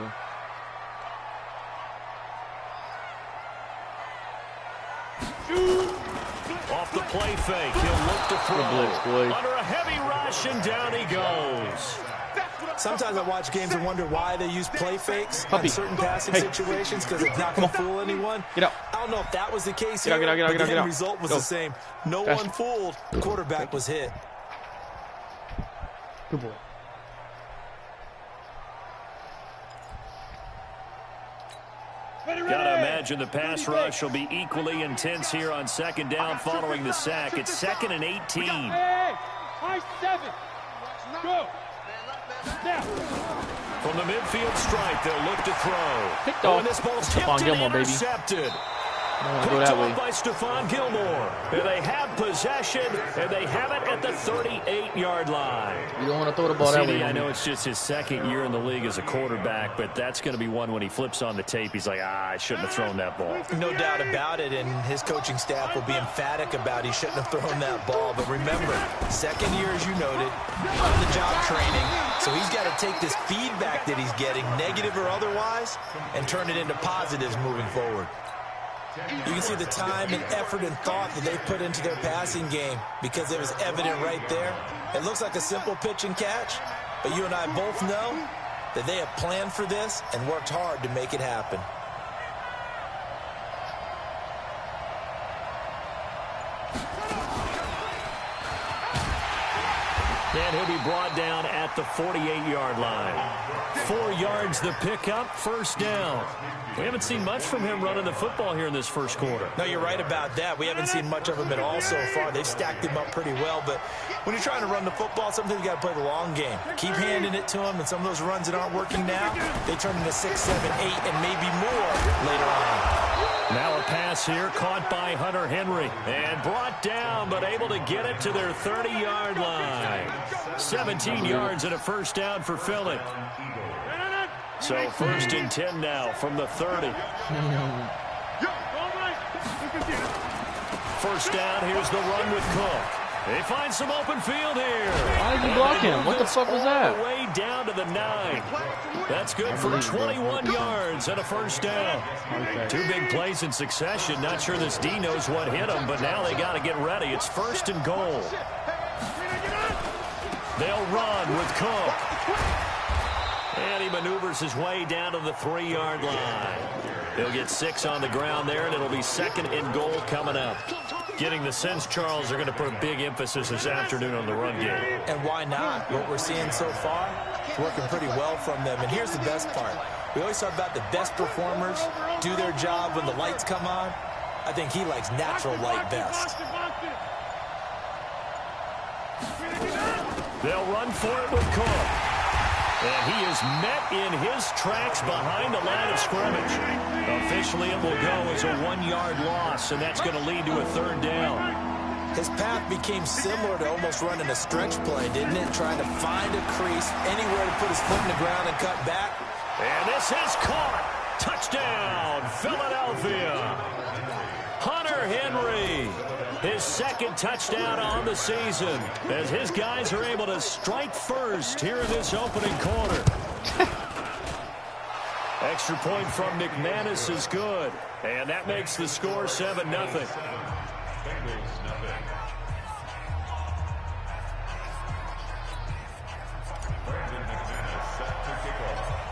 honestly. Off the play fake, he'll look to throw. Under a heavy rush, and down he goes. Sometimes I watch games and wonder why they use play fakes in certain passing situations because it's not going to fool anyone. Get out. I don't know if that was the case here, but the end result was the same. No one fooled. The quarterback was hit. Good boy. Gotta imagine the pass rush will be equally intense here on second down following the sack. It's 2nd and 18. High 7. Go. From the midfield stripe, they'll look to throw. Picked off. This ball's Stephon tipped Gilmore, and intercepted. Picked off by Stephon Gilmore. And they have possession, and they have it at the 38-yard line. You don't want to throw the ball that way. I know it's just his second year in the league as a quarterback, but that's going to be one when he flips on the tape. He's like, I shouldn't have thrown that ball. No doubt about it, and his coaching staff will be emphatic about he shouldn't have thrown that ball. But remember, second year, as you noted, on-the-job training. So he's got to take this feedback that he's getting, negative or otherwise, and turn it into positives moving forward. You can see the time and effort and thought that they put into their passing game because it was evident right there. It looks like a simple pitch and catch, but you and I both know that they have planned for this and worked hard to make it happen. And he'll be brought down at the 48-yard line. 4 yards the pickup, first down. We haven't seen much from him running the football here in this first quarter. No, you're right about that. We haven't seen much of him at all so far. They've stacked him up pretty well, but when you're trying to run the football, sometimes you got to play the long game. Keep handing it to him, and some of those runs that aren't working now, they turn into 6, 7, 8, and maybe more later on. Now a pass here caught by Hunter Henry and brought down, but able to get it to their 30-yard line. 17 yards and a first down for Philly. So 1st and 10 now from the 30. First down, here's the run with Cook. They find some open field here. Why did you block him? What the fuck was that? All the way down to the 9. That's good for 21 yards and a first down. Okay. 2 big plays in succession. Not sure this D knows what hit him, but now they got to get ready. It's 1st and goal. They'll run with Cook. And he maneuvers his way down to the 3-yard line. He'll get 6 on the ground there, and it'll be 2nd and goal coming up. Getting the sense, Charles, they're going to put a big emphasis this afternoon on the run game. And why not? What we're seeing so far is working pretty well from them. And here's the best part. We always talk about the best performers do their job when the lights come on. I think he likes natural light best. They'll run for it with Cook. And he is met in his tracks behind the line of scrimmage. Officially, it will go as a 1-yard loss, and that's going to lead to a 3rd down. His path became similar to almost running a stretch play, didn't it? Trying to find a crease, anywhere to put his foot in the ground and cut back. And this is caught. Touchdown, Philadelphia. Hunter Henry. His 2nd touchdown on the season as his guys are able to strike first here in this opening quarter. Extra point from McManus is good, and that makes the score 7-0.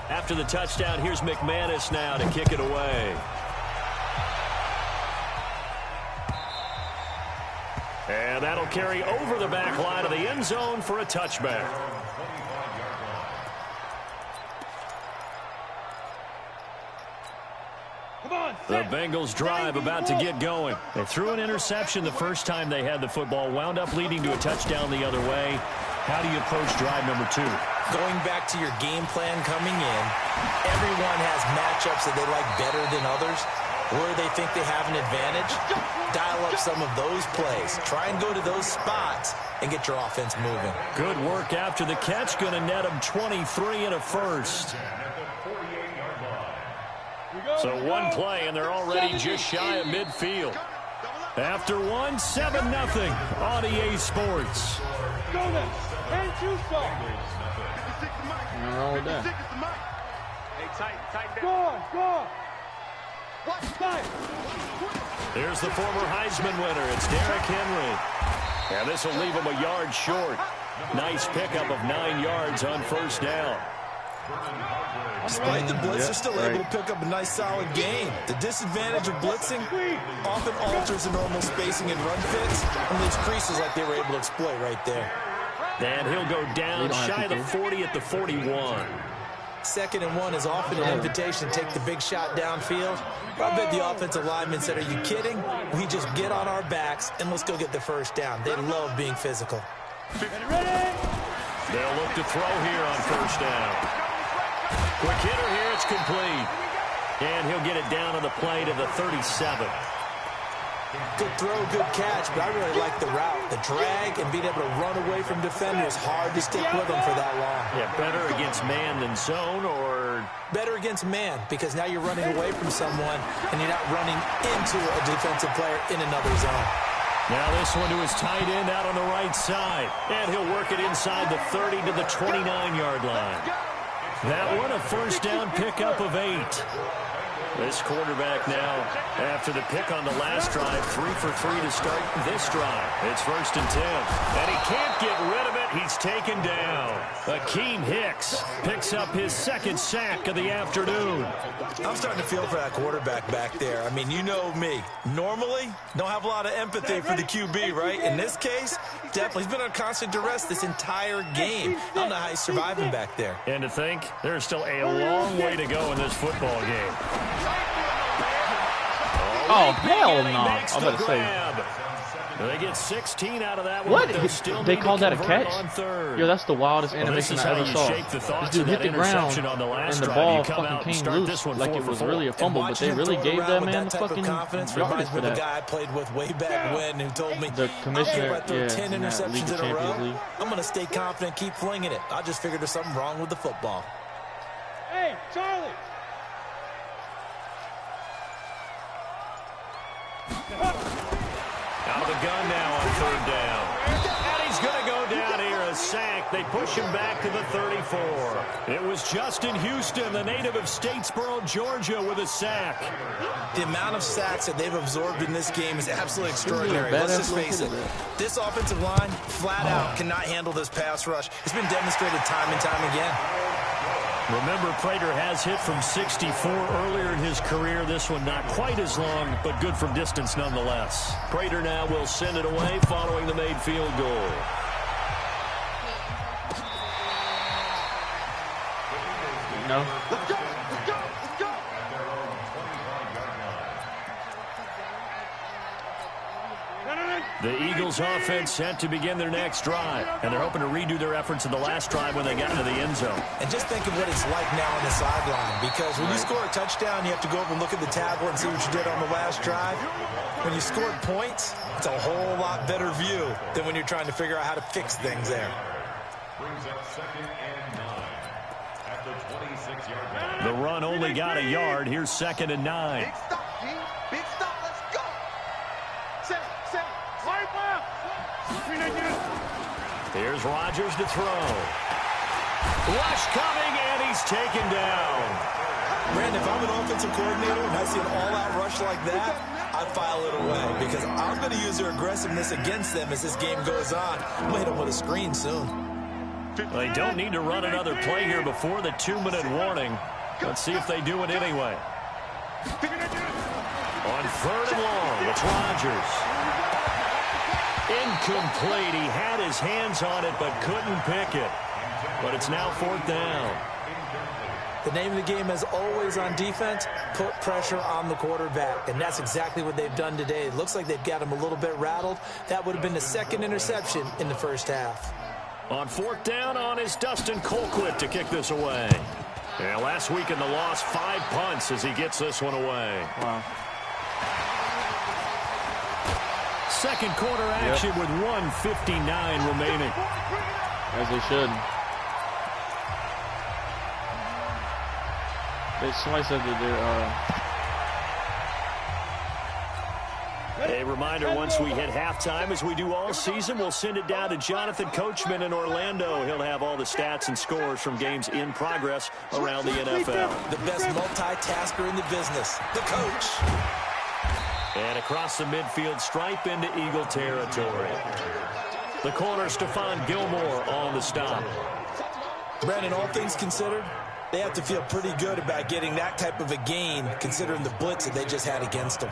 After the touchdown, here's McManus now to kick it away. And that'll carry over the back line of the end zone for a touchback. The Bengals drive about to get going. They threw an interception the first time they had the football, wound up leading to a touchdown the other way. How do you approach drive number 2? Going back to your game plan coming in, everyone has matchups that they like better than others. Where they think they have an advantage, dial up some of those plays. Try and go to those spots and get your offense moving. Good work after the catch. Going to net them 23 and a first. So 1 play, and they're already just shy of midfield. After 1, 7-0 on EA Sports. Go there. And you saw. Nothing wrong with that. Go. Here's the former Heisman winner. It's Derrick Henry. And this will leave him a yard short. Nice pickup of 9 yards on first down. Despite the blitz, they're still able to pick up a nice solid gain. The disadvantage of blitzing often alters the normal spacing and run fits and leaves creases like they were able to exploit right there. And he'll go down shy of the 40 at the 41. 2nd and 1 is often an invitation to take the big shot downfield. I bet the offensive lineman said, "Are you kidding? We just get on our backs and let's go get the first down." They love being physical. They'll look to throw here on first down. Quick hitter here, it's complete. And he'll get it down on the play to the 37. Good throw, good catch, but I really like the route. The drag and being able to run away from defenders, hard to stick with them for that long. Yeah, better against man than zone, or better against man, because now you're running away from someone and you're not running into a defensive player in another zone. Now this one to his tight end out on the right side. And he'll work it inside the 30 to the 29-yard line. That one a first down pickup of 8. This quarterback now, after the pick on the last drive, 3 for 3 to start this drive. It's 1st and 10. And he can't get rid of it. He's taken down. Akeem Hicks picks up his 2nd sack of the afternoon. I'm starting to feel for that quarterback back there. I mean, you know me. Normally, don't have a lot of empathy for the QB, right? In this case, definitely. He's been on constant duress this entire game. I don't know how he's surviving back there. And to think, there's still a long way to go in this football game. Oh, hell no. I was about to say. They get 16 out of that one. What? They called that a catch? Yo, that's the wildest animation I ever saw. This dude hit the ground, and the ball fucking came loose like it was really a fumble, but they really gave that man the fucking yardage for that. The guy I played with way back when who told me, the commissioner, I throw 10 interceptions in a row, I'm going to stay confident, keep flinging it. I just figured there's something wrong with the football. Hey, Charlie! Out of the gun now on 3rd down. And he's going to go down here, a sack. They push him back to the 34. It was Justin Houston, the native of Statesboro, Georgia, with a sack. The amount of sacks that they've absorbed in this game is absolutely extraordinary. Let's just face it. This offensive line, flat out, cannot handle this pass rush. It's been demonstrated time and time again. Remember, Prater has hit from 64 earlier in his career. This one not quite as long, but good from distance nonetheless. Prater now will send it away following the made field goal. No. Let's go! The Eagles offense set to begin their next drive, and they're hoping to redo their efforts in the last drive when they got into the end zone. And just think of what it's like now on the sideline, because when you score a touchdown, you have to go over and look at the tablet and see what you did on the last drive. When you scored points, it's a whole lot better view than when you're trying to figure out how to fix things there. The run only got a yard. Here's 2nd and 9. Big stop, G. Big stop. Let's go. Set. Wipe up. Here's Rodgers to throw. Rush coming, and he's taken down. Brandon, if I'm an offensive coordinator and I see an all-out rush like that, I file it away because I'm going to use their aggressiveness against them as this game goes on. I'm going to hit them with a screen soon. Well, they don't need to run another play here before the 2-minute warning. Let's see if they do it anyway. On 3rd and long, it's Rodgers. Incomplete. He had his hands on it but couldn't pick it. But it's now 4th down. The name of the game is always on defense, put pressure on the quarterback. And that's exactly what they've done today. It looks like they've got him a little bit rattled. That would have been the 2nd interception in the first half. On 4th down on is Dustin Colquitt to kick this away. Yeah, last week in the loss, 5 punts as he gets this one away. Wow. Second quarter action with 1:59 remaining. As they should. Somebody said that A reminder, once we hit halftime, as we do all season, we'll send it down to Jonathan Coachman in Orlando. He'll have all the stats and scores from games in progress around the NFL. The best multitasker in the business, the coach. And across the midfield stripe into Eagle territory. The corner, Stephon Gilmore on the stop. Brandon, all things considered, they have to feel pretty good about getting that type of a gain, considering the blitz that they just had against them.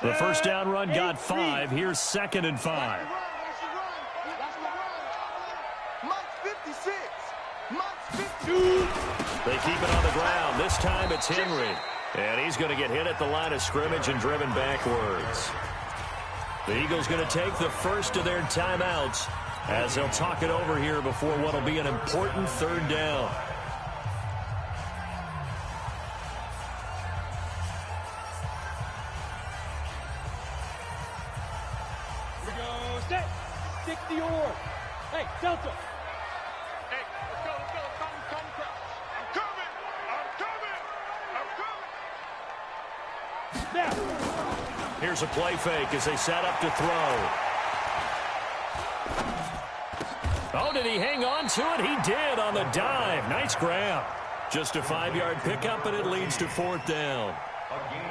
The first down run got 5. Here's 2nd and 5. They keep it on the ground. This time it's Henry. And he's going to get hit at the line of scrimmage and driven backwards. The Eagles going to take the first of their timeouts as they'll talk it over here before what will be an important 3rd down. Here we go. Set. Stick the oar. Hey, Delta. Hey, let's go, let's go. Come. I'm coming. Now. Here's a play fake as they set up to throw. Oh, did he hang on to it? He did on the dive. Nice grab. Just a 5-yard pickup, and it leads to 4th down.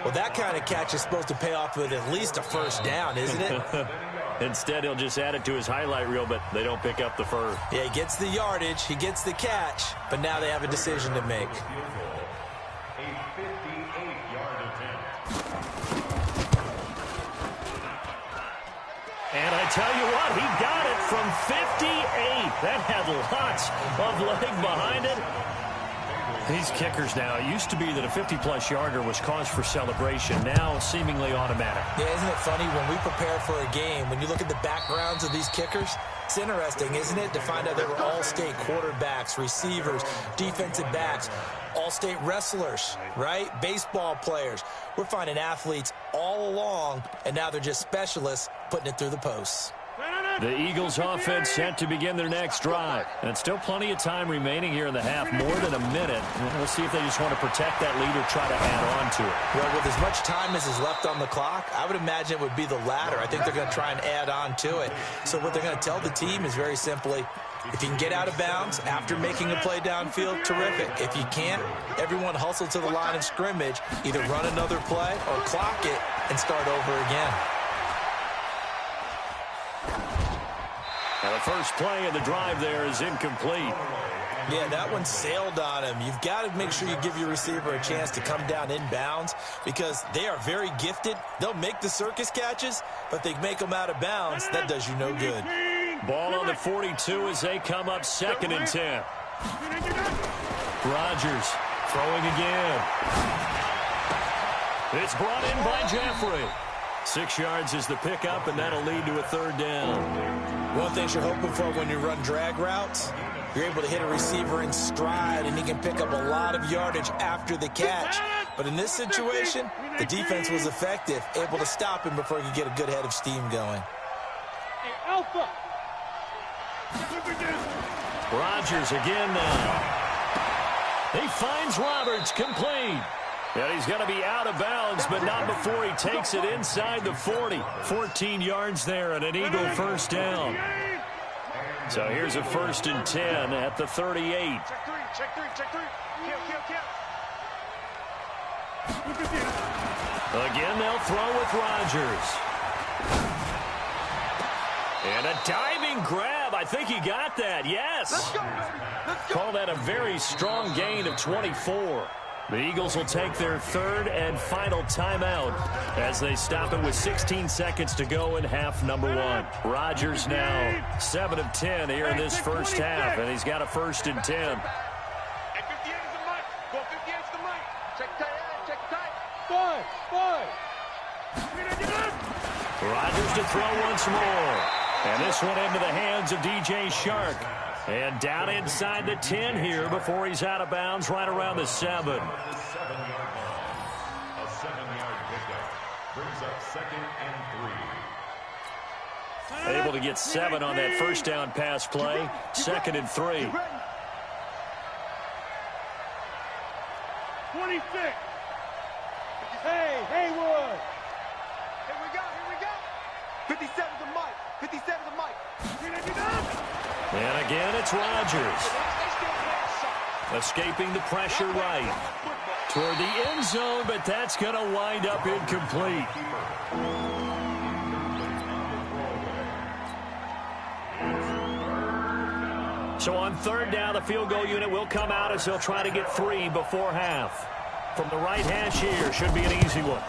Well, that kind of catch is supposed to pay off with at least a first down, isn't it? Instead, he'll just add it to his highlight reel, but they don't pick up the first. Yeah, he gets the yardage, he gets the catch, but now they have a decision to make. And I tell you what, he got it from 58. That had lots of leg behind it. These kickers now, it used to be that a 50-plus yarder was cause for celebration. Now, seemingly automatic. Yeah, isn't it funny when we prepare for a game, when you look at the backgrounds of these kickers, it's interesting, isn't it, to find out they were all-state quarterbacks, receivers, defensive backs, all-state wrestlers, right? Baseball players. We're finding athletes all along, and now they're just specialists putting it through the posts. The Eagles offense set to begin their next drive. And still plenty of time remaining here in the half, more than a minute. We'll see if they just want to protect that lead or try to add on to it. Well, with as much time as is left on the clock, I would imagine it would be the latter. I think they're going to try and add on to it. So what they're going to tell the team is very simply, if you can get out of bounds after making a play downfield, terrific. If you can't, everyone hustle to the line of scrimmage, either run another play or clock it and start over again. Now the first play of the drive there is incomplete. Yeah, that one sailed on him. You've got to make sure you give your receiver a chance to come down inbounds because they are very gifted. They'll make the circus catches, but they make them out of bounds. That does you no good. Ball on the 42 as they come up 2nd and 10. Rodgers throwing again. It's brought in by Jeffrey. 6 yards is the pickup, and that'll lead to a 3rd down. One thing you're hoping for when you run drag routes, you're able to hit a receiver in stride, and he can pick up a lot of yardage after the catch. But in this situation, the defense was effective, able to stop him before he could get a good head of steam going. Hey, Alpha. Rodgers again now. He finds Roberts, complete. And he's going to be out of bounds, but not before he takes it inside the 40. 14 yards there and an Eagle first down. So here's a 1st and 10 at the 38. Check three. Again, they'll throw with Rodgers. And a diving grab. I think he got that. Yes. Let's go. Call that a very strong gain of 24. The Eagles will take their 3rd and final timeout as they stop it with 16 seconds to go in half number 1. Rodgers now 7 of 10 here in this first half, and he's got a 1st and 10. Hey, 58 is the mic. Go 58 is the mic. Check tight. Five. Rodgers to throw once more. And this one into the hands of DJ Shark. And down inside the 10 here before he's out of bounds right around the 7. A 7-yard pickup brings up 2nd and 3. Able to get 7 on that first down pass play. 2nd and 3. 26. Hey, Haywood. Here we go, here we go. 57's the mic, 57's the mic. And again, it's Rodgers. Escaping the pressure right toward the end zone, but that's going to wind up incomplete. So on third down, the field goal unit will come out as they'll try to get 3 before half. From the right hash here, should be an easy one.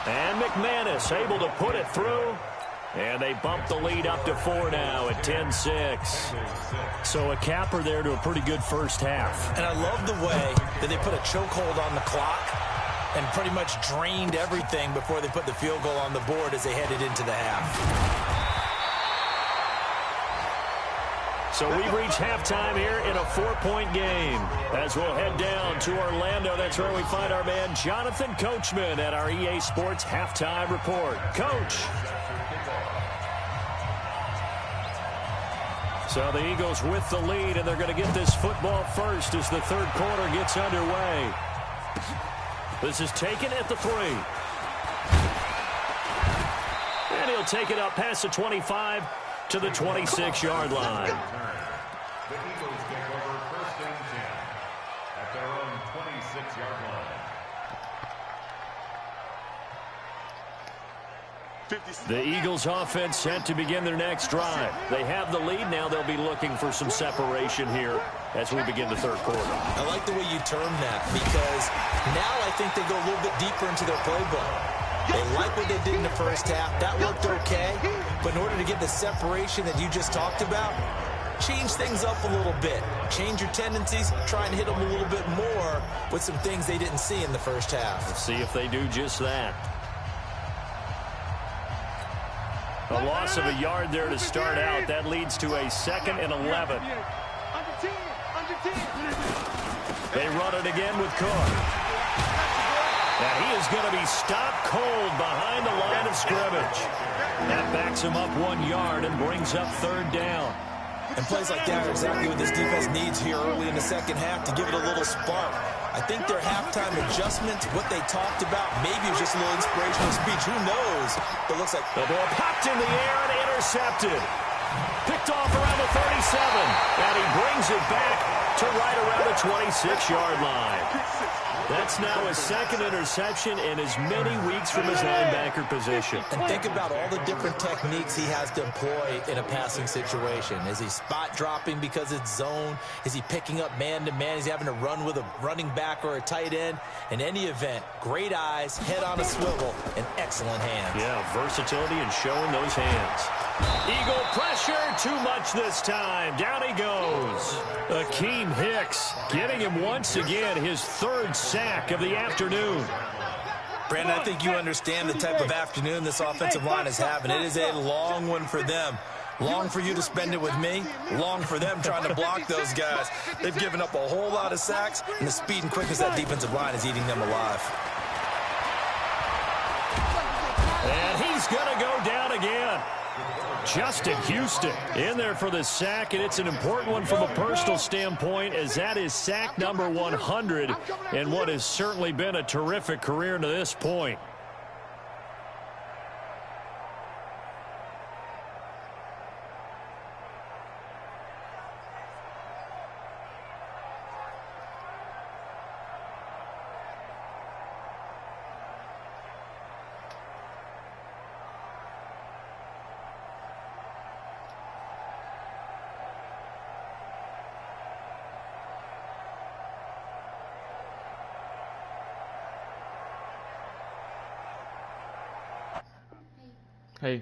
And McManus able to put it through. And they bump the lead up to 4 now at 10-6. So a capper there to a pretty good first half. And I love the way that they put a chokehold on the clock and pretty much drained everything before they put the field goal on the board as they headed into the half. So we've reached halftime here in a 4-point game. As we'll head down to Orlando, that's where we find our man Jonathan Coachman at our EA Sports Halftime Report. Coach. So the Eagles with the lead, and they're going to get this football first as the third quarter gets underway. This is taken at the 3. And he'll take it up past the 25 to the 26-yard line. The Eagles take over first and 10 at their own 26-yard line. The Eagles offense set to begin their next drive. They have the lead. Now they'll be looking for some separation here as we begin the third quarter. I like the way you term that because now I think they go a little bit deeper into their playbook. They like what they did in the first half. That worked okay. But in order to get the separation that you just talked about, change things up a little bit. Change your tendencies. Try and hit them a little bit more with some things they didn't see in the first half. Let's see if they do just that. A loss of a yard there to start out. That leads to a 2nd and 11. They run it again with Cook. And he is going to be stopped cold behind the line of scrimmage. That backs him up 1 yard and brings up third down. And plays like that are exactly what this defense needs here early in the second half to give it a little spark. I think their halftime adjustments, what they talked about, maybe it was just a little inspirational speech. Who knows? But it looks like the ball popped in the air and intercepted. Picked off around the 37. And he brings it back to right around the 26-yard line. That's now his 2nd interception in as many weeks from his linebacker position. And think about all the different techniques he has to employ in a passing situation. Is he spot dropping because it's zone? Is he picking up man-to-man? Is he having to run with a running back or a tight end? In any event, great eyes, head on a swivel, and excellent hands. Yeah, versatility and showing those hands. Eagle pressure, too much this time. Down he goes. Akeem Hicks getting him once again his 3rd sack of the afternoon. Brandon, I think you understand the type of afternoon this offensive line is having. It is a long one for them. Long for you to spend it with me. Long for them trying to block those guys. They've given up a whole lot of sacks, and the speed and quickness of that defensive line is eating them alive. And he's going to go down again. Justin Houston in there for the sack, and it's an important one from a personal standpoint as that is sack number 100 in what has certainly been a terrific career to this point. Hey.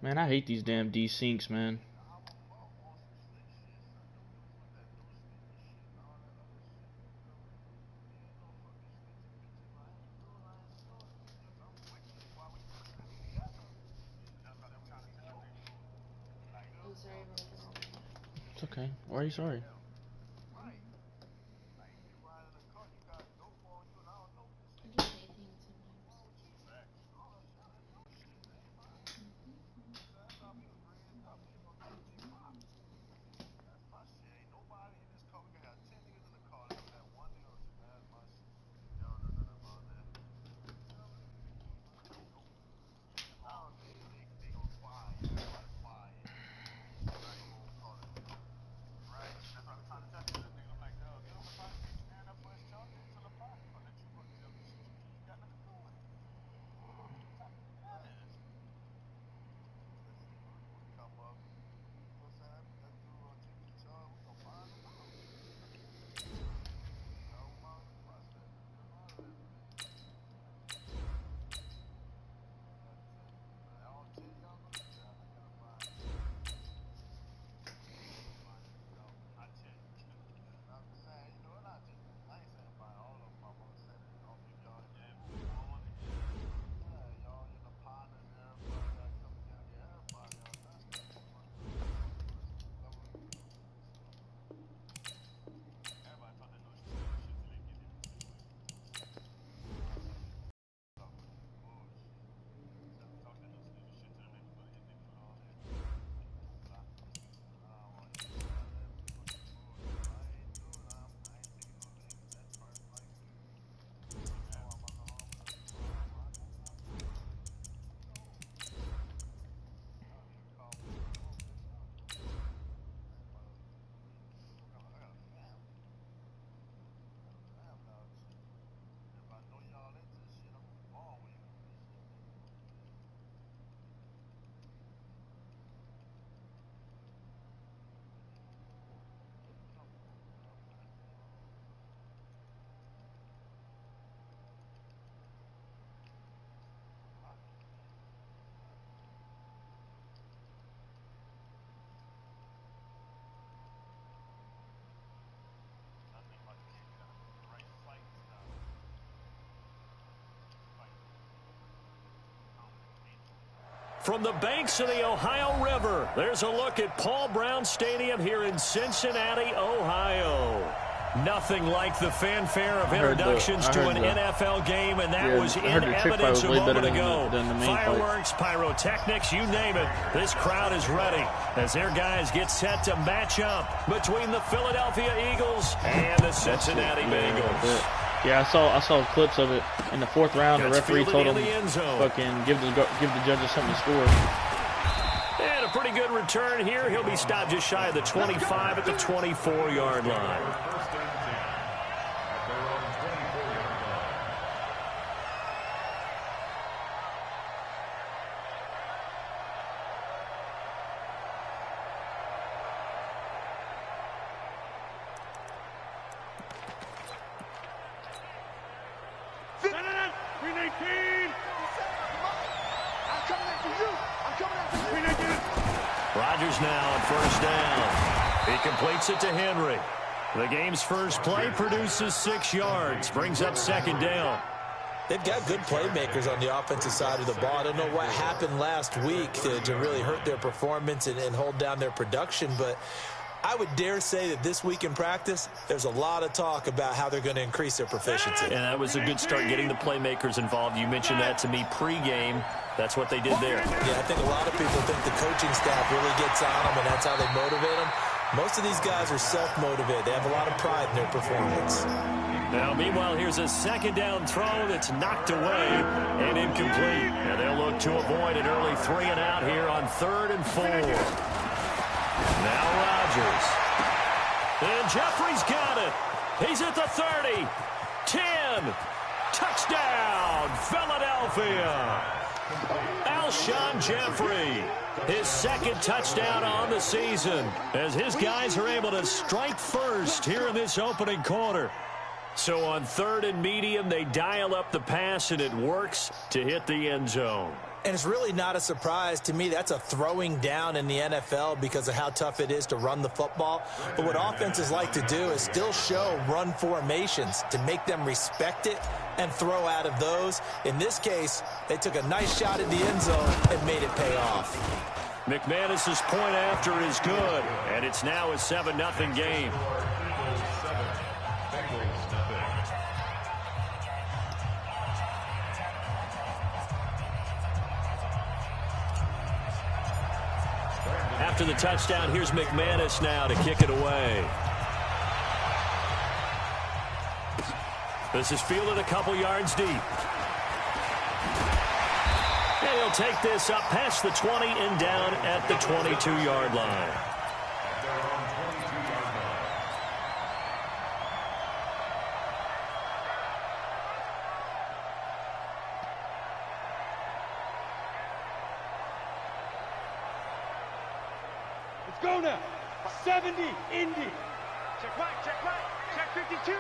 Man, I hate these damn desyncs, man. It's okay. Why are you sorry? from the banks of the Ohio River, there's a look at Paul Brown Stadium here in Cincinnati, Ohio. Nothing like the fanfare of introductions to an NFL game, and that was in evidence a moment ago. Fireworks, pyrotechnics, you name it. This crowd is ready as their guys get set to match up between the Philadelphia Eagles and the Cincinnati Bengals. Yeah, I saw clips of it in the 4th round. The referee told him fucking give the judges something to score. And a pretty good return here. He'll be stopped just shy of the 25 at the 24-yard line. Rodgers now on first down. He completes it to Henry. The game's first play produces 6 yards, brings up 2nd down. They've got good playmakers on the offensive side of the ball. I don't know what happened last week to really hurt their performance and hold down their production, but I would dare say that this week in practice, there's a lot of talk about how they're going to increase their proficiency. And that was a good start, getting the playmakers involved. You mentioned that to me pregame. That's what they did there. Yeah, I think a lot of people think the coaching staff really gets on them, and that's how they motivate them. Most of these guys are self-motivated. They have a lot of pride in their performance. Now, meanwhile, here's a 2nd down throw that's knocked away and incomplete. And they'll look to avoid an early 3-and-out here on 3rd and 4. Now Rodgers. And Jeffrey's got it. He's at the 30. 10. Touchdown, Philadelphia. Alshon Jeffrey, his 2nd touchdown on the season, as his guys are able to strike first here in this opening quarter. So on 3rd and medium, they dial up the pass, and it works to hit the end zone. And it's really not a surprise to me. That's a throwing down in the NFL because of how tough it is to run the football. But what offenses like to do is still show run formations to make them respect it and throw out of those. In this case, they took a nice shot at the end zone and made it pay off. McManus's point after is good, and it's now a 7-0 game. After the touchdown, here's McManus now to kick it away. This is fielded a couple yards deep. And he'll take this up past the 20 and down at the 22-yard line. Let's go now. 70, Indy. Check right, check 52.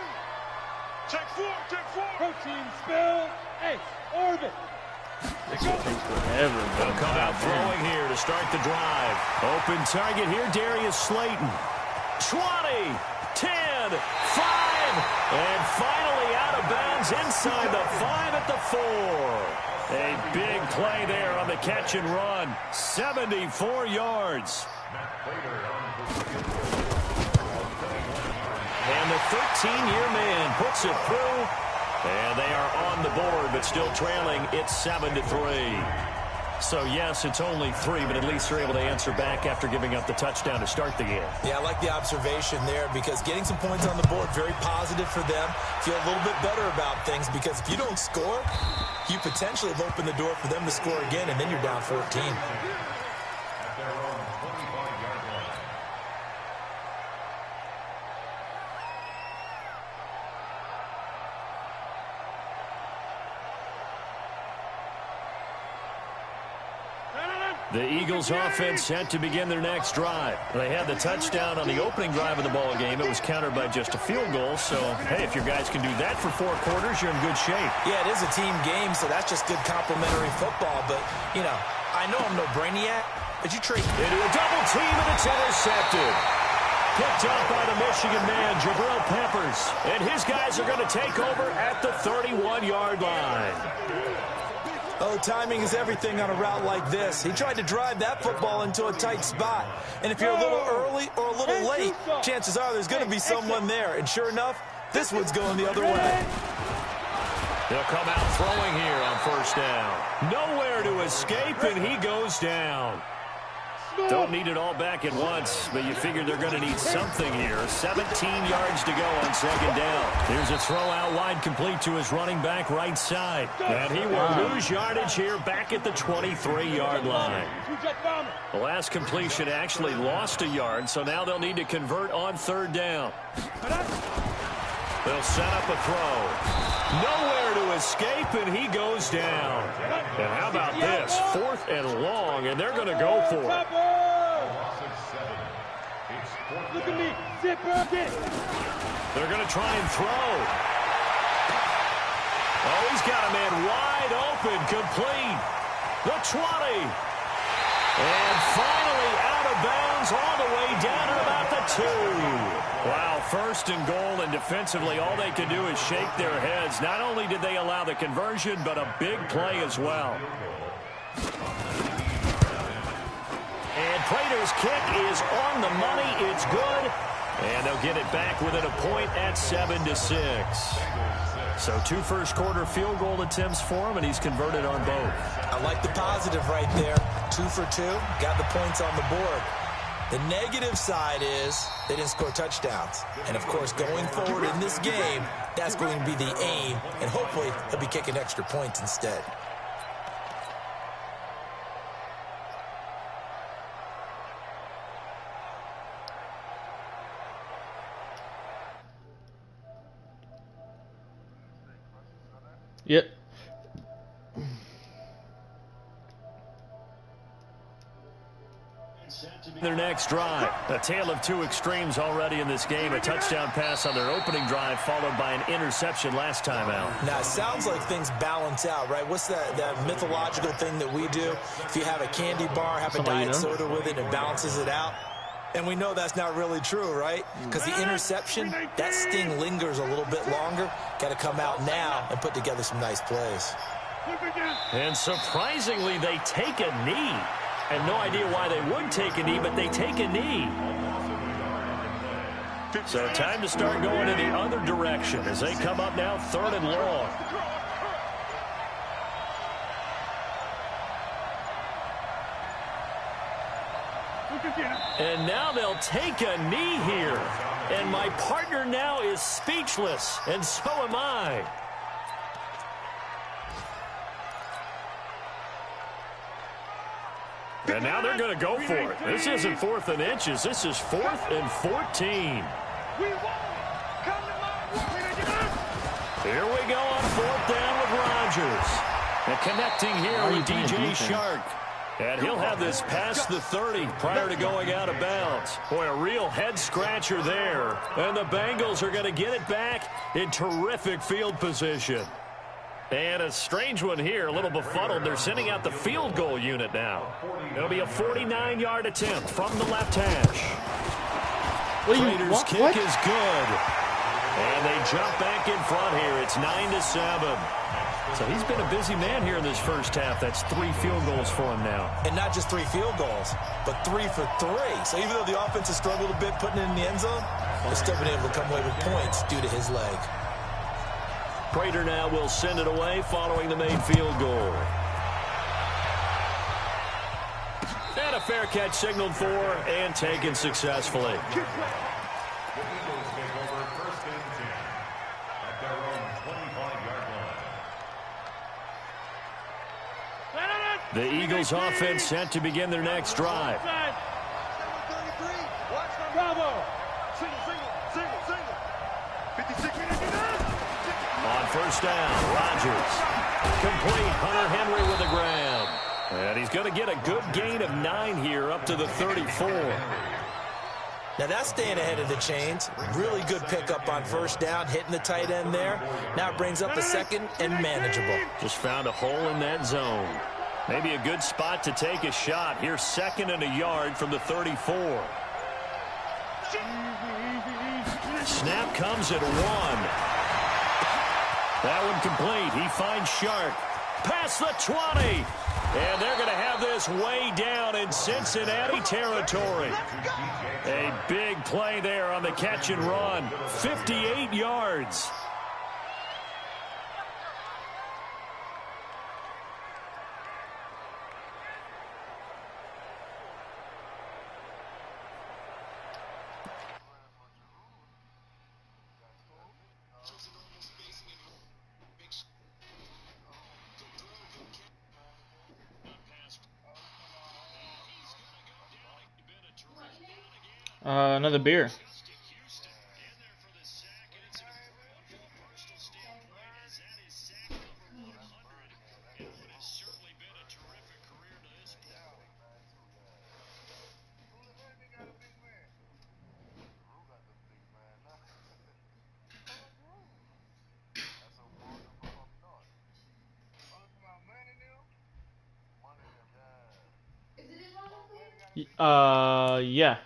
Check 4, check 4. Protein spill. Hey, orbit. This will take forever. They'll come out throwing here to start the drive. Open target here, Darius Slayton. 20, 10, 5, and finally out of bounds inside the 5 at the 4. A big play there on the catch and run. 74 yards. And the 13-year man puts it through. And they are on the board, but still trailing. It's 7-3. So, yes, it's only 3, but at least they're able to answer back after giving up the touchdown to start the game. Yeah, I like the observation there because getting some points on the board, very positive for them. Feel a little bit better about things because if you don't score, you potentially have opened the door for them to score again, and then you're down 14. The Eagles offense set to begin their next drive. They had the touchdown on the opening drive of the ball game. It was countered by just a field goal. So, hey, if your guys can do that for 4 quarters, you're in good shape. Yeah, it is a team game, so that's just good complimentary football. But, you know, I know I'm no brainiac, but you treat into a double team, and it's intercepted. Picked up by the Michigan man, Jabril Peppers. And his guys are going to take over at the 31-yard line. Oh, timing is everything on a route like this. He tried to drive that football into a tight spot. And if you're a little early or a little late, chances are there's going to be someone there. And sure enough, this one's going the other way. He'll come out throwing here on first down. Nowhere to escape, and he goes down. Don't need it all back at once, but you figure they're going to need something here. 17 yards to go on second down. Here's a throw out wide, complete to his running back right side. And he will lose yardage here back at the 23-yard line. The last completion actually lost a yard, so now they'll need to convert on third down. They'll set up a throw. Nowhere to escape, and he goes down. And how about this? 4th and long, and they're going to go for it. Look at me. They're going to try and throw. Oh, he's got a man wide open, complete. The 20. And finally out of bounds all the way down to about the 2. Wow, 1st and goal, and defensively all they can do is shake their heads. Not only did they allow the conversion, but a big play as well. And Prater's kick is on the money. It's good. And they'll get it back within a point at 7-6. So 2 first-quarter field goal attempts for him, and he's converted on both. I like the positive right there. 2 for 2. Got the points on the board. The negative side is they didn't score touchdowns. And, of course, going forward in this game, that's going to be the aim. And hopefully he'll be kicking extra points instead. Yep. Their next drive. A tale of 2 extremes already in this game. A touchdown pass on their opening drive, followed by an interception last time out. Now, it sounds like things balance out, right? What's that mythological thing that we do? If you have a candy bar, have a diet soda with it, it balances it out. And we know that's not really true, right? Because the interception, that sting lingers a little bit longer. Got to come out now and put together some nice plays. And surprisingly, they take a knee. And no idea why they would take a knee, but they take a knee. So time to start going in the other direction as they come up now 3rd and long. And now they'll take a knee here. And my partner now is speechless, and so am I. And now they're going to go for it. This isn't 4th and inches. This is 4th and 14. Here we go on 4th down with Rodgers. And connecting here with DJ Shark. And he'll have this past the 30 prior to going out of bounds. Boy, a real head-scratcher there. And the Bengals are going to get it back in terrific field position. And a strange one here, a little befuddled. They're sending out the field goal unit now. It'll be a 49-yard attempt from the left hash. Raiders' kick is good. And they jump back in front here. It's 9-7. So he's been a busy man here in this first half. That's 3 field goals for him now. And not just 3 field goals, but 3 for 3. So even though the offense has struggled a bit putting it in the end zone, they've still been able to come away with points due to his leg. Prater now will send it away following the made field goal. And a fair catch signaled for and taken successfully. The Eagles offense set to begin their next drive. On first down, Rodgers. Complete, Hunter Henry with the grab. And he's going to get a good gain of 9 here up to the 34. Now that's staying ahead of the chains. Really good pickup on first down, hitting the tight end there. Now it brings up the 2nd and manageable. Just found a hole in that zone. Maybe a good spot to take a shot. Here's 2nd and a yard from the 34. Snap comes at 1. That one complete. He finds Shark. Past the 20. And they're going to have this way down in Cincinnati territory. A big play there on the catch and run. 58 yards. Another beer. Yeah.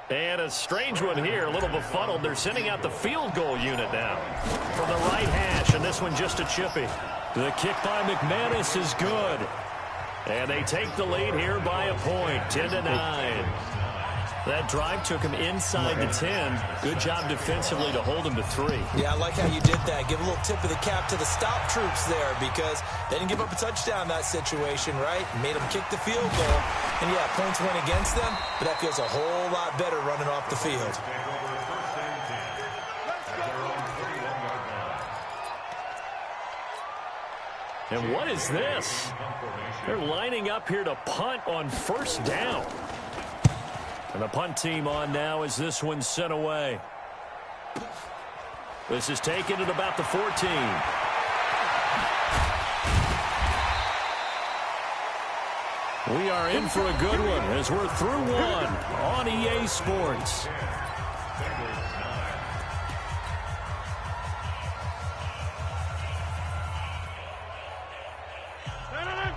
And a strange one here, a little befuddled. They're sending out the field goal unit now from the right hash, and this one just a chippy. The kick by McManus is good. And they take the lead here by a point, 10-9. That drive took him inside the 10. Good job defensively to hold him to 3. Yeah, I like how you did that. Give a little tip of the cap to the stop troops there because they didn't give up a touchdown in that situation, right? Made them kick the field goal. And, yeah, points went against them, but that feels a whole lot better running off the field. And what is this? They're lining up here to punt on first down. And the punt team on now as this one's sent away. This is taken at about the 14. We are in for a good one as we're through one on EA Sports.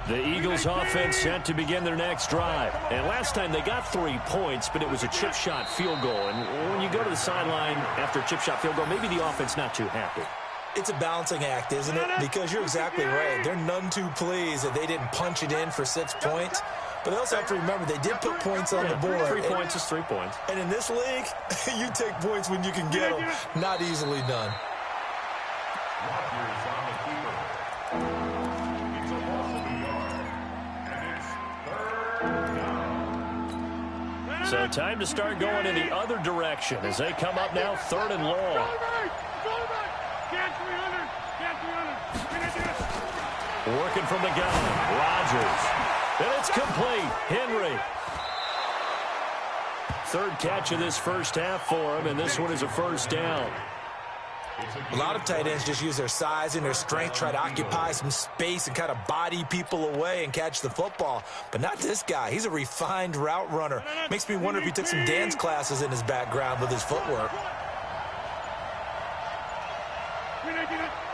The Eagles offense set to begin their next drive. And last time they got 3 points, but it was a chip shot field goal. And when you go to the sideline after a chip shot field goal, maybe the offense not too happy. It's a balancing act, isn't it? Because you're exactly right. They're none too pleased that they didn't punch it in for 6 points. But they also have to remember they did put points on the board. 3 points is 3 points. And in this league, you take points when you can get them. Not easily done. So time to start going in the other direction as they come up now 3rd and long. Working from the gun, Rodgers. And it's complete. Henry. 3rd catch of this first half for him, and this one is a first down. A lot of tight ends just use their size and their strength, try to occupy some space and kind of body people away and catch the football. But not this guy. He's a refined route runner. Makes me wonder if he took some dance classes in his background with his footwork.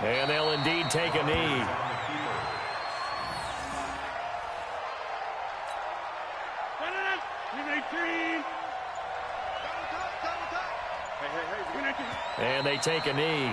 And they'll indeed take a knee. And they take a knee.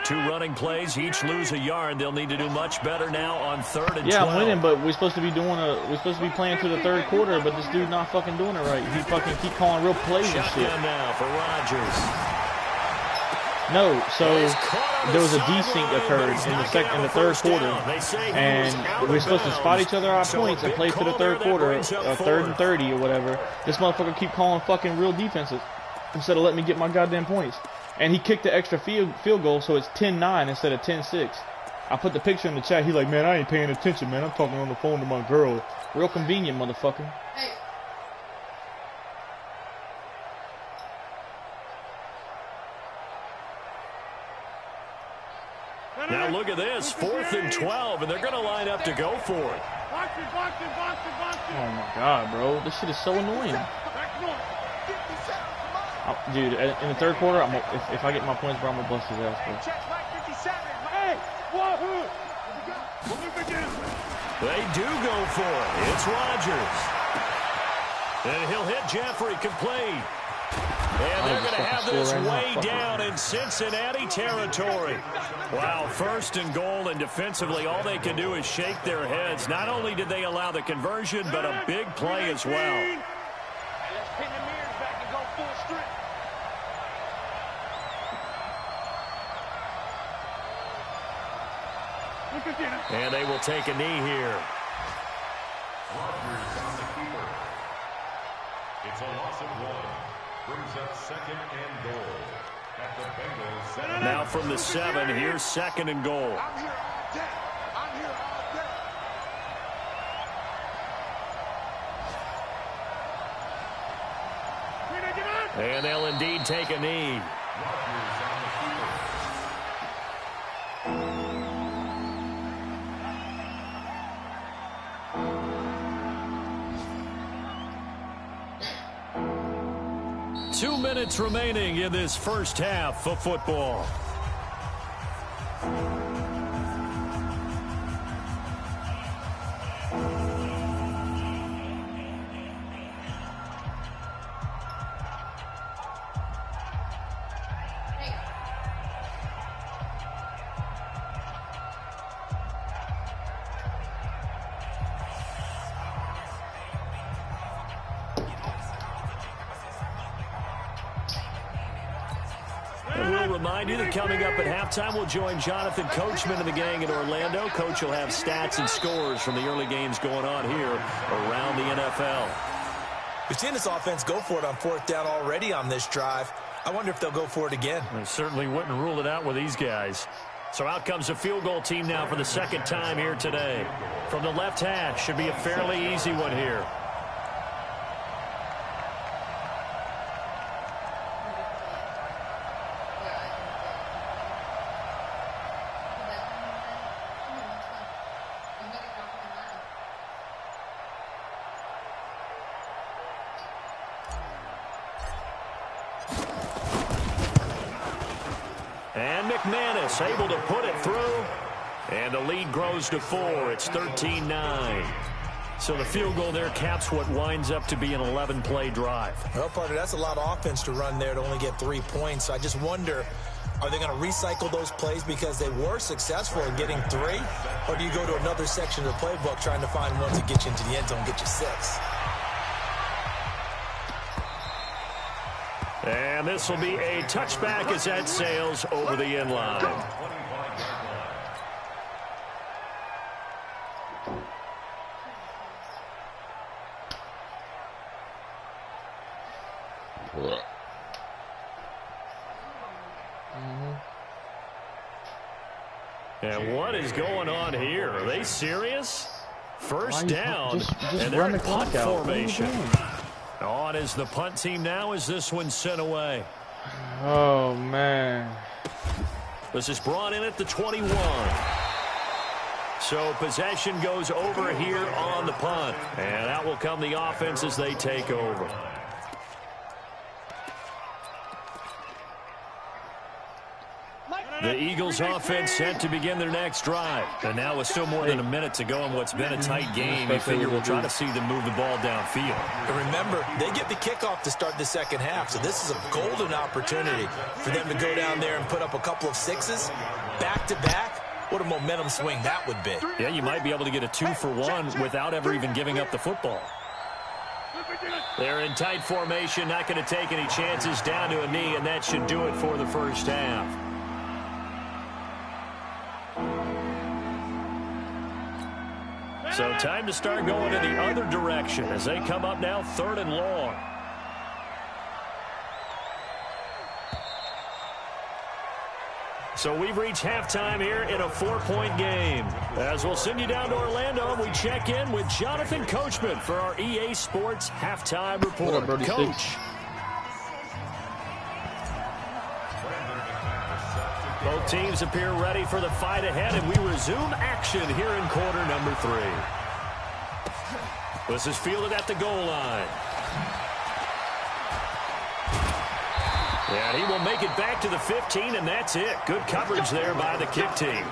Two running plays, each lose a yard. They'll need to do much better now on 3rd and 12. Yeah, I'm winning, but we're supposed to be playing through the 3rd quarter, but this dude not fucking doing it right. He fucking keep calling real plays and shit. Shotgun now for Rodgers. No, so there was a desync occurred in the third quarter, and we were supposed to spot each other our points and play for the third quarter, 3rd and 30 or whatever. This motherfucker keep calling fucking real defenses instead of letting me get my goddamn points. And he kicked the extra field goal, so it's 10-9 instead of 10-6. I put the picture in the chat. He's like, man, I ain't paying attention, man. I'm talking on the phone to my girl. Real convenient, motherfucker. Hey. Now look at this, 4th and 12, and they're going to line up to go for it. Oh my god, bro, this shit is so annoying. Dude, in the third quarter, if I get my points, bro, I'm gonna bust his ass, bro. They do go for it. It's Rodgers. And he'll hit Jeffrey complete. And they're going to have this way down in Cincinnati territory. Wow, 1st and goal, and defensively all they can do is shake their heads. Not only did they allow the conversion, but a big play as well. And they will take a knee here. It's a loss of 1. Brings up 2nd and goal. At the Bengals. Now from the 7, here's 2nd and goal. I'm here all day. I'm here all day. And they'll indeed take a knee. Rodgers on the keeper. 2 minutes remaining in this first half of football. Remind you that coming up at halftime, we'll join Jonathan Coachman and the gang in Orlando. Coach will have stats and scores from the early games going on here around the NFL. We've seen this offense go for it on 4th down already on this drive. I wonder if they'll go for it again. They certainly wouldn't rule it out with these guys. So out comes the field goal team now for the 2nd time here today. From the left hash, should be a fairly easy one here. And McManus able to put it through. And the lead grows to 4. It's 13-9. So the field goal there caps what winds up to be an 11-play drive. Well, partner, that's a lot of offense to run there to only get 3 points. So I just wonder, are they going to recycle those plays because they were successful in getting 3? Or do you go to another section of the playbook trying to find one to get you into the end zone and get you 6? And this will be a touchback as that sails over the end line. And what is going on here? Are they serious? First down, just and run they're the in punt clock out. formation. On is the punt team now as this one's sent away. Oh, man. This is brought in at the 21. So possession goes over here on the punt. And out will come the offense as they take over. The Eagles offense set to begin their next drive. And now with still more than a minute to go in what's been a tight game, you figure we'll try to see them move the ball downfield. And remember, they get the kickoff to start the second half, so this is a golden opportunity for them to go down there and put up a couple of 6s back-to-back. What a momentum swing that would be. Yeah, you might be able to get a 2-for-1 without ever even giving up the football. They're in tight formation, not going to take any chances, down to a knee, and that should do it for the first half. So time to start going in the other direction as they come up now 3rd and long. So we've reached halftime here in a 4-point game. As we'll send you down to Orlando, and we check in with Jonathan Coachman for our EA Sports Halftime Report. What up, Brody Coach. Sticks? Both teams appear ready for the fight ahead, and we resume action here in quarter number 3. This is fielded at the goal line. And he will make it back to the 15, and that's it. Good coverage there by the kick team.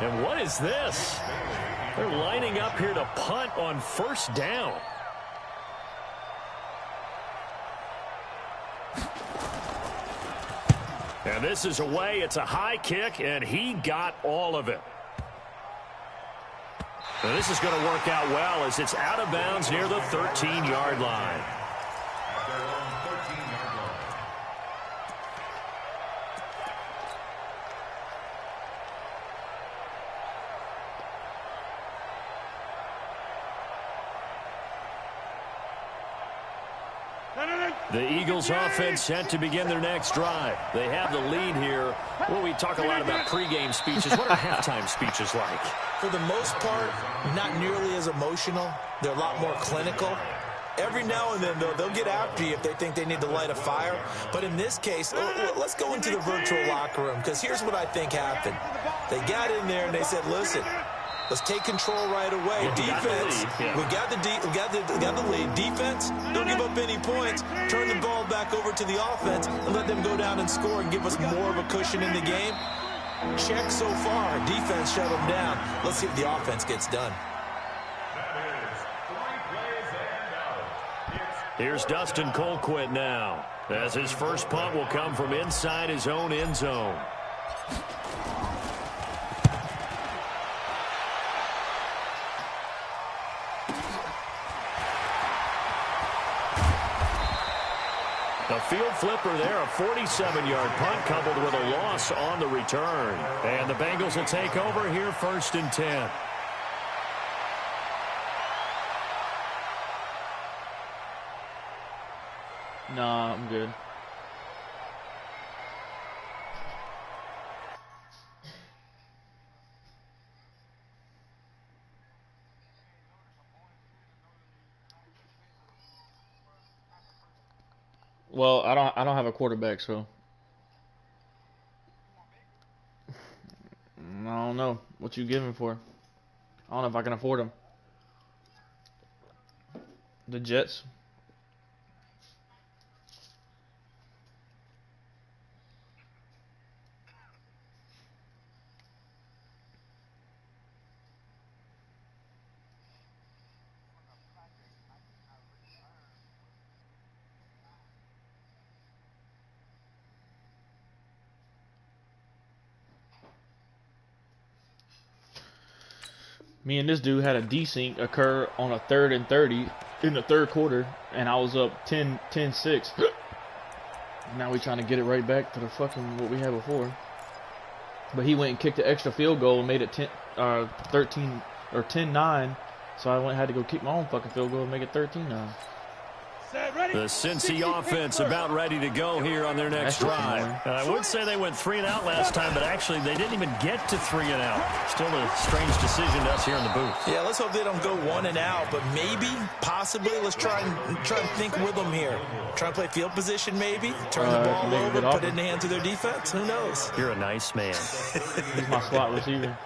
And what is this? They're lining up here to punt on 1st down. And this is away. It's a high kick, and he got all of it. Now this is going to work out well as it's out of bounds near the 13-yard line. The Eagles offense set to begin their next drive. They have the lead here. Well, we talk a lot about pregame speeches. What are halftime speeches like? For the most part, not nearly as emotional. They're a lot more clinical. Every now and then, though, they'll get after you if they think they need to light a fire. But in this case, let's go into the virtual locker room, because here's what I think happened. They got in there and they said, listen, let's take control right away. Defense, we got the lead. Defense, don't give up any points. Turn the ball back over to the offense and let them go down and score and give us more of a cushion in the game. Check so far. Defense shut them down. Let's see if the offense gets done. Here's Dustin Colquitt now, as his first punt will come from inside his own end zone. A field flipper there, a 47-yard punt coupled with a loss on the return. And the Bengals will take over here 1st and 10. Nah, I'm good. Well, I don't have a quarterback, so I don't know what you giving for. I don't know if I can afford them. The Jets. Me and this dude had a desync occur on a 3rd and 30 in the 3rd quarter, and I was up 10-6. Now we trying to get it right back to the fucking what we had before. But he went and kicked the extra field goal and made it 13 or 10-9. So I had to go kick my own fucking field goal and make it 13-9. The Cincy offense about ready to go here on their next drive. And I would say they went 3 and out last time, but actually they didn't even get to 3 and out. Still a strange decision to us here in the booth. Yeah, let's hope they don't go 1 and out, but maybe, possibly, let's try and think with them here. Try and play field position, maybe. Turn the ball over, put it in the hands of their defense. Who knows? You're a nice man. He's my slot receiver.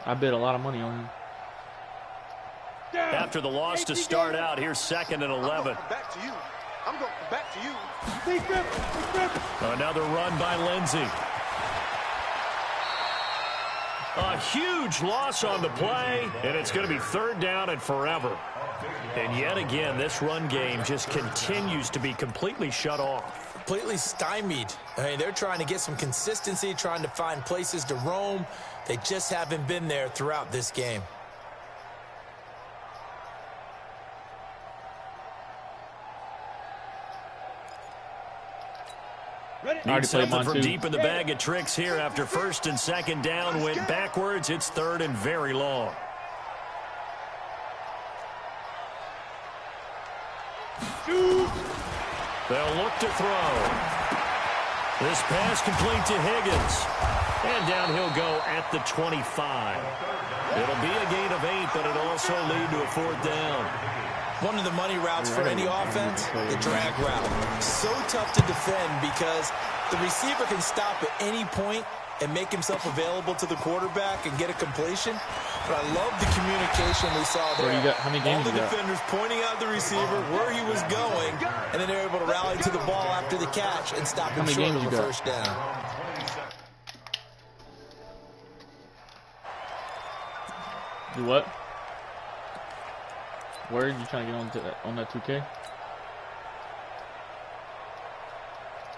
I bet a lot of money on him. After the loss to start out, here's 2nd and 11. Back to you. I'm going back to you. Another run by Lindsey. A huge loss on the play, and it's going to be 3rd down and forever. And yet again, this run game just continues to be completely shut off. Completely stymied. I mean, they're trying to get some consistency, trying to find places to roam. They just haven't been there throughout this game. Need something from deep in the bag of tricks here after first and second down went backwards. It's third and very long. They'll look to throw. This pass complete to Higgins. And down he'll go at the 25. It'll be a gain of 8, but it'll also lead to a fourth down. One of the money routes for any offense, the drag route. So tough to defend because the receiver can stop at any point and make himself available to the quarterback and get a completion. But I love the communication we saw there. How many games all the defenders pointing out the receiver where he was going, and then they're able to rally to the ball after the catch and stop him short of a first down. Do what? Where are you trying to get on that 2K?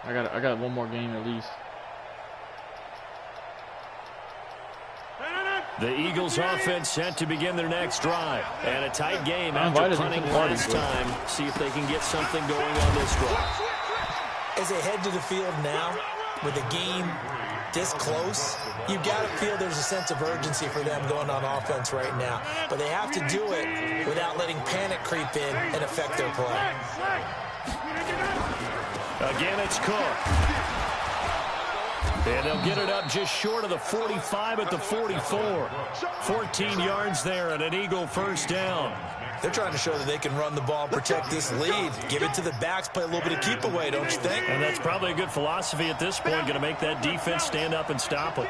I got one more game at least. The Eagles offense set to begin their next drive. And a tight game after punting last time. See if they can get something going on this drive. As they head to the field now, with the game this close, you've got to feel there's a sense of urgency for them going on offense right now. But they have to do it without letting panic creep in and affect their play. Again, it's Cook. And they'll get it up just short of the 45 at the 44. 14 yards there and an Eagle first down. They're trying to show that they can run the ball and protect this lead. Give it to the backs, play a little bit of keep away, don't you think? And that's probably a good philosophy at this point, going to make that defense stand up and stop it.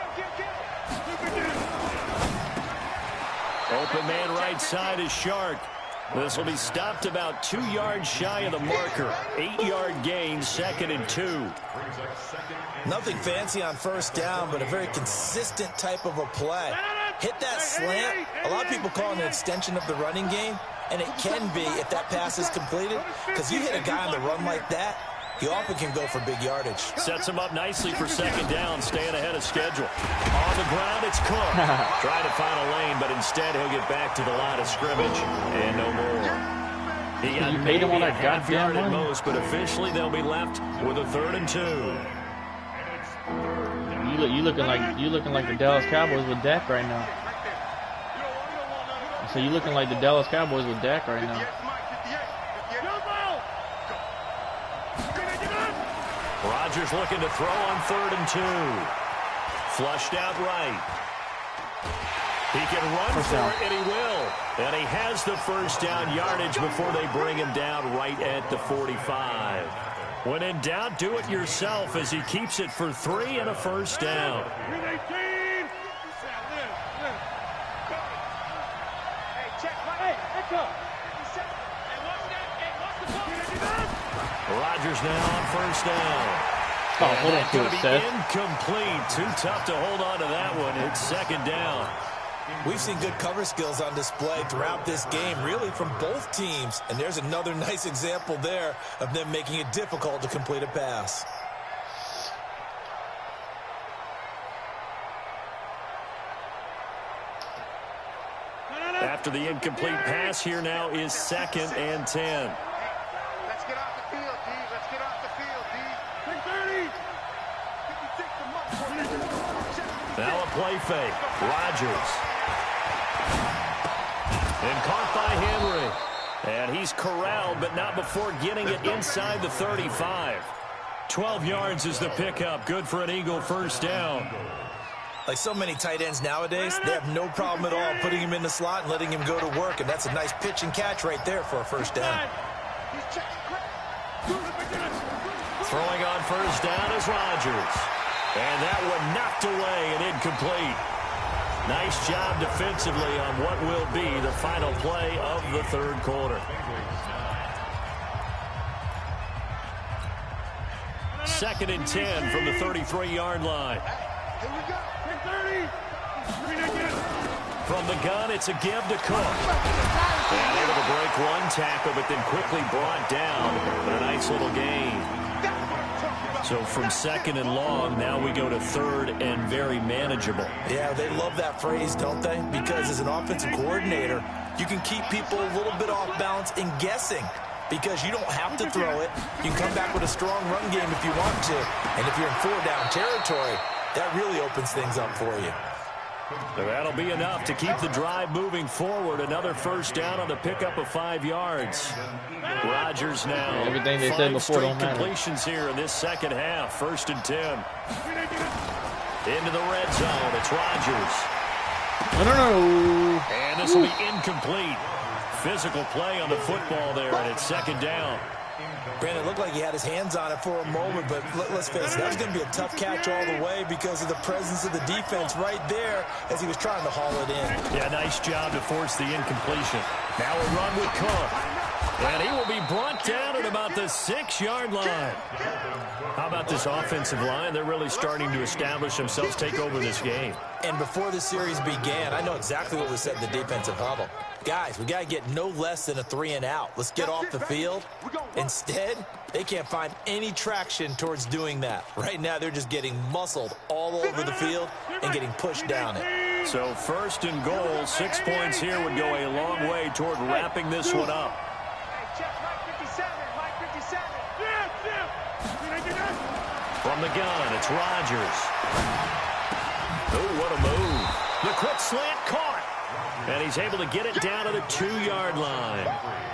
Open man right side is Shark. This will be stopped about 2 yards shy of the marker. 8-yard gain, 2nd and 2. Nothing fancy on first down, but a very consistent type of a play. Hit that slant. A lot of people call it an extension of the running game, and it can be if that pass is completed, because you hit a guy on the run like that, he often can go for big yardage. Sets him up nicely for second down, staying ahead of schedule. On the ground, it's Cook. Trying to find a lane, but instead he'll get back to the line of scrimmage, and no more. He got maybe a half yard at most, but officially they'll be left with a 3rd and 2. You looking like the Dallas Cowboys with Dak right now. So you looking like the Dallas Cowboys with Dak right now. Rodgers looking to throw on 3rd and 2. Flushed out right. He can run for it, and he will. And he has the first down yardage before they bring him down right at the 45. When in doubt, do it yourself as he keeps it for 3 and a first down. Rodgers now on first down. Oh, hold on to it, Seth. Incomplete. Too tough to hold on to that one. It's second down. We've seen good cover skills on display throughout this game, really from both teams. And there's another nice example there of them making it difficult to complete a pass. After the incomplete pass, here now is 2nd and 10. Let's get off the field, D. Let's get off the field, D. 30. Now a play fake. Rodgers. And caught by Henry. And he's corralled, but not before getting it inside the 35. 12 yards is the pickup. Good for an Eagle first down. Like so many tight ends nowadays, they have no problem at all putting him in the slot and letting him go to work. And that's a nice pitch and catch right there for a first down. Throwing on first down is Rodgers. And that one knocked away and incomplete. Nice job defensively on what will be the final play of the 3rd quarter. 2nd and 10 from the 33-yard line. From the gun, it's a give to Cook. And able to break one tackle, but then quickly brought down. But a nice little gain. So from 2nd and long, now we go to 3rd and very manageable. Yeah, they love that phrase, don't they? Because as an offensive coordinator, you can keep people a little bit off balance and guessing. because you don't have to throw it. You can come back with a strong run game if you want to. And if you're in 4-down territory, that really opens things up for you. So that'll be enough to keep the drive moving forward. Another first down on the pickup of 5 yards. Rodgers now. Everything they said before don't matter. Completions here in this second half. 1st and 10. Into the red zone. It's Rodgers. No. And this will be incomplete. Physical play on the football there, and it's 2nd down. Brandon, it looked like he had his hands on it for a moment, but let's face it, that was going to be a tough catch all the way because of the presence of the defense right there as he was trying to haul it in. Yeah, nice job to force the incompletion. Now a run with Cook. And he will be brought down at about the 6-yard line. How about this offensive line? They're really starting to establish themselves, take over this game. And before the series began, I know exactly what we said in the defensive huddle. Guys, we got to get no less than a 3-and-out. Let's get off the field. Instead, they can't find any traction towards doing that. Right now, they're just getting muscled all over the field and getting pushed down it. So 1st and goal, 6 points here would go a long way toward wrapping this one up. From the gun, it's Rodgers. Oh, what a move. The quick slant caught. And he's able to get it down to the 2-yard line.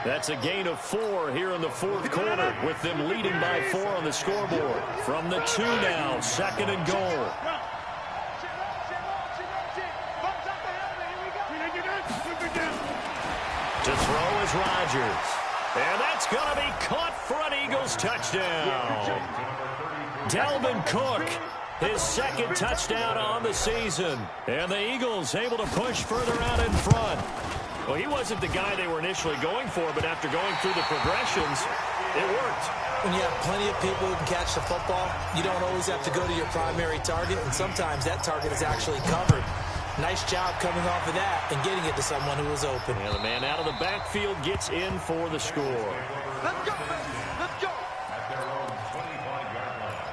That's a gain of 4 here in the 4th quarter, with them leading by 4 on the scoreboard. From the 2 now, 2nd and goal. To throw is Rodgers. And that's going to be caught for an Eagles touchdown. Dalvin Cook, his 2nd touchdown on the season. And the Eagles able to push further out in front. Well, he wasn't the guy they were initially going for, but after going through the progressions, it worked. When you have plenty of people who can catch the football, you don't always have to go to your primary target, and sometimes that target is actually covered. Nice job coming off of that and getting it to someone who was open. And the man out of the backfield gets in for the score. Let's go, baby. Let's go. At their own 25-yard line.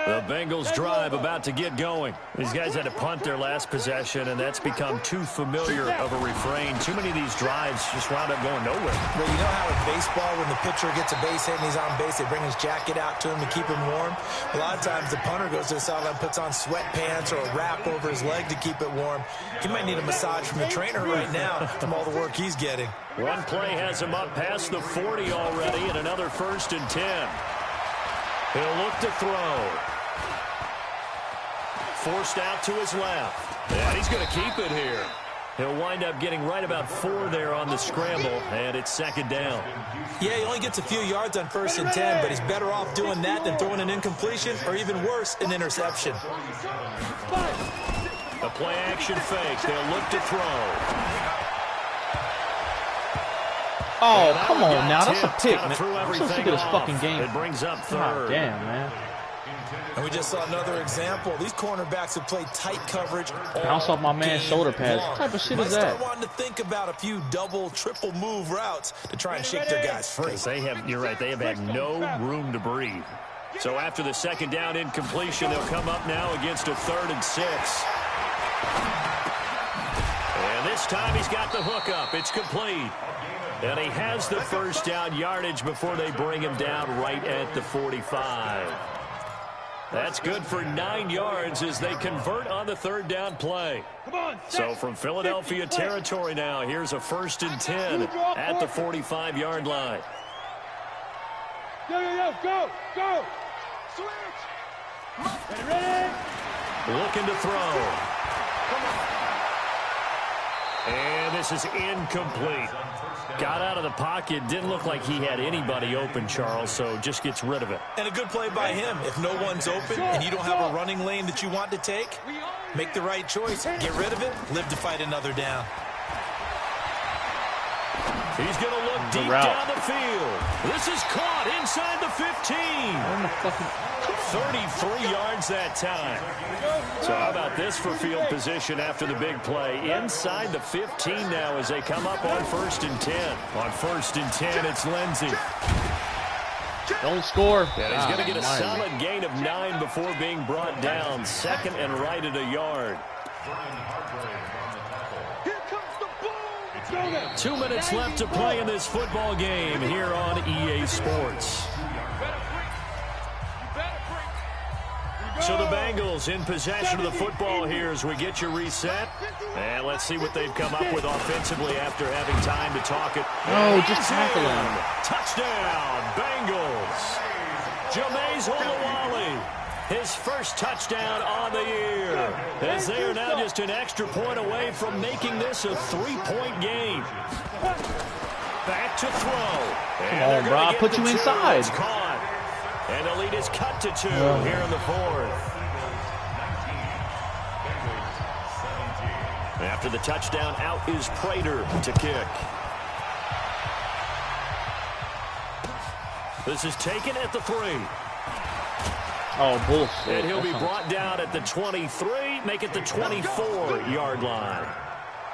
The Bengals drive about to get going. These guys had to punt their last possession, and that's become too familiar of a refrain. Too many of these drives just wound up going nowhere. Well, you know how in baseball, when the pitcher gets a base hit and he's on base, they bring his jacket out to him to keep him warm? A lot of times the punter goes to the sideline, puts on sweatpants or a wrap over his leg to keep it warm. He might need a massage from the trainer right now from all the work he's getting. One play has him up past the 40 already, and another 1st and 10. He'll look to throw. Forced out to his left. And he's going to keep it here. He'll wind up getting right about 4 there on the scramble, and it's 2nd down. Yeah, he only gets a few yards on 1st and 10, but he's better off doing that than throwing an incompletion or even worse, an interception. A play-action fake. They'll look to throw. Oh, come on now. That's a pick, man. I'm so sick of this fucking game. It brings up 3rd. God damn, man. And we just saw another example. These cornerbacks have played tight coverage. Bounce off my man's shoulder pads. What type of shit is that? Might start wanting to think about a few double, triple move routes to try and shake their guys free. You're right, they have had no room to breathe. So after the 2nd down incompletion, they'll come up now against a 3rd and 6. And this time he's got the hook up. It's complete. And he has the 1st down yardage before they bring him down right at the 45. That's good for 9 yards as they convert on the 3rd down play. So from Philadelphia territory now, here's a 1st and 10 at the 45-yard line. Go. Switch. Ready? Looking to throw. And this is incomplete. Got out of the pocket. Didn't look like he had anybody open, Charles, so just gets rid of it. And a good play by him. If no one's open and you don't have a running lane that you want to take, make the right choice. Get rid of it. Live to fight another down. He's going to look deep down the field. This is caught inside the 15. 33 yards that time. So how about this for field position after the big play? Inside the 15 now as they come up on 1st and 10. On 1st and 10, it's Lindsey. Don't score. And he's going to get a solid gain of 9 before being brought down. 2nd and right at a yard. 2 minutes left to play in this football game here on EA Sports. So the Bengals in possession of the football here as we get you reset. And let's see what they've come up with offensively after having time to talk it. Oh, just tackle him. Touchdown, Bengals. Jameis Olawale, his first touchdown on the year. As they are now just an extra point away from making this a 3-point game. Back to throw. Come on, bro. Put you inside. It's caught. And the lead is cut to 2 here in the 4th. After the touchdown, out is Prater to kick. This is taken at the 3. Oh, bullshit. And he'll be brought down at the 23, make it the 24-yard line.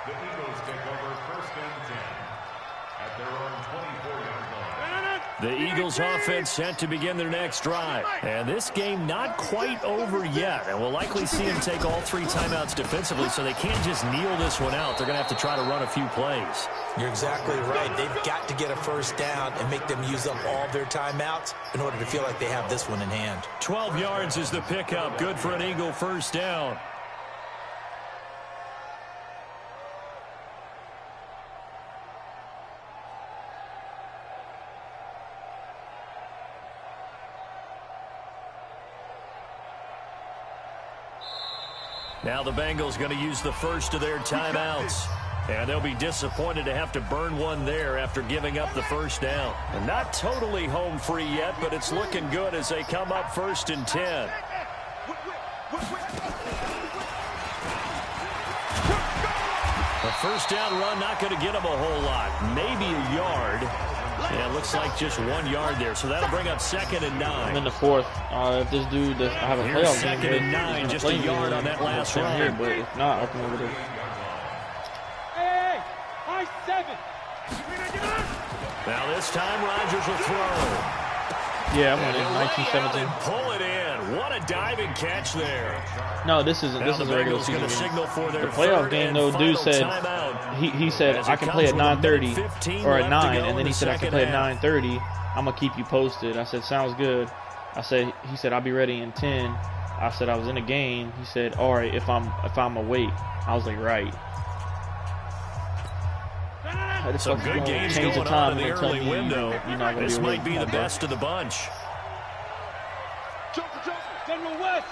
The Eagles take over 1st and 10 at their own 24-yard line. The Eagles offense set to begin their next drive. And this game not quite over yet. And we'll likely see them take all 3 timeouts defensively, so they can't just kneel this one out. They're going to have to try to run a few plays. You're exactly right. They've got to get a first down and make them use up all their timeouts in order to feel like they have this one in hand. 12 yards is the pickup. Good for an Eagle first down. Now the Bengals going to use the first of their timeouts. And they'll be disappointed to have to burn one there after giving up the first down. And not totally home free yet, but it's looking good as they come up 1st and 10. A first down run not going to get them a whole lot. Maybe a yard. Yeah, it looks like just 1 yard there. So that'll bring up 2nd and 9. I'm in the 4th. If this dude does have a playoff game, 2nd and 9, just a yard on that last run. Here, but if not, I can over there. Hey, high 7. Now this time Rodgers will throw. Yeah, I'm winning 19-17. Pull it in. What a diving catch there. No, this isn't. This is a regular season game. The playoff game, though, dude said he said I can play at 9:30 or at 9, and then he said I can play at 9:30. I'm gonna keep you posted. I said sounds good. He said I'll be ready in 10. I said I was in a game. He said all right if I'm awake. I was like right. Some good games going on in the early window. This might be the best of the bunch. General West.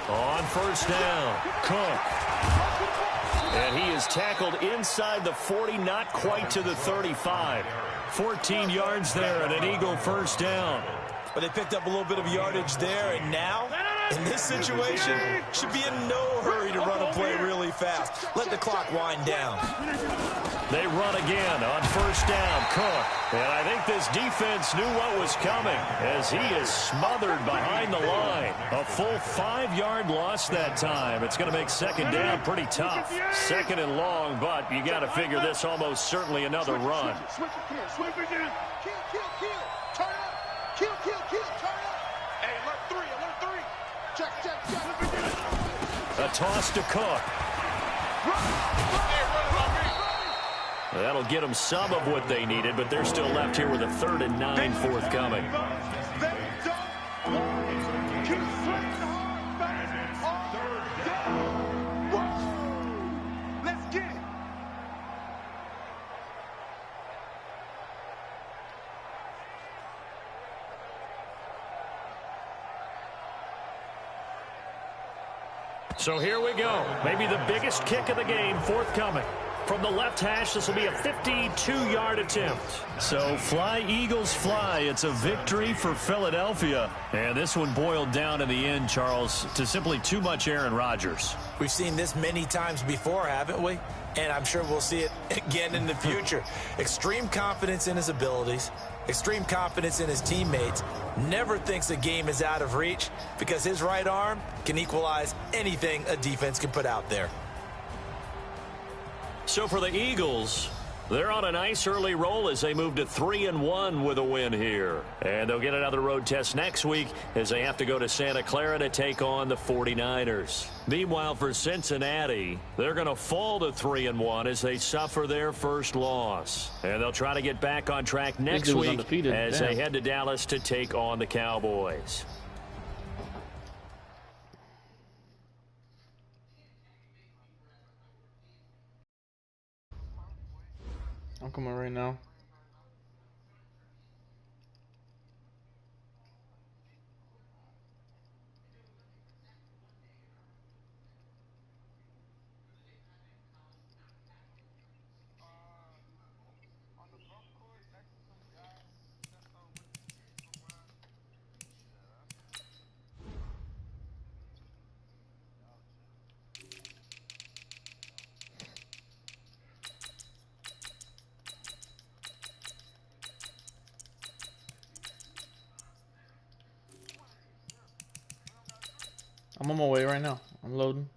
On first down, Cook. And he is tackled inside the 40, not quite to the 35. 14 yards there and an Eagle first down. But they picked up a little bit of yardage there, and now, in this situation, should be in no hurry to run a play really fast. Let the clock wind down. They run again on first down, Cook. And I think this defense knew what was coming as he is smothered behind the line. A full 5-yard loss that time. It's going to make 2nd down pretty tough. 2nd and long, but you got to figure this almost certainly another run. Switch again. Kill. Turn up. Kill, turn up. Hey, alert 3. Check. A toss to Cook. That'll get them some of what they needed, but they're still left here with a 3rd and 9 forthcoming. Let's get it. So here we go. Maybe the biggest kick of the game forthcoming. From the left hash, this will be a 52-yard attempt. So fly, Eagles, fly. It's a victory for Philadelphia. And this one boiled down in the end, Charles, to simply too much Aaron Rodgers. We've seen this many times before, haven't we? And I'm sure we'll see it again in the future. Extreme confidence in his abilities, extreme confidence in his teammates, never thinks a game is out of reach because his right arm can equalize anything a defense can put out there. So for the Eagles, They're on a nice early roll as they move to 3-1 with a win here. And they'll get another road test next week as they have to go to Santa Clara to take on the 49ers. Meanwhile, for Cincinnati, they're going to fall to 3-1 as they suffer their first loss. And they'll try to get back on track next week as they head to Dallas to take on the Cowboys. I'm coming right now. I'm on my way right now. I'm loading.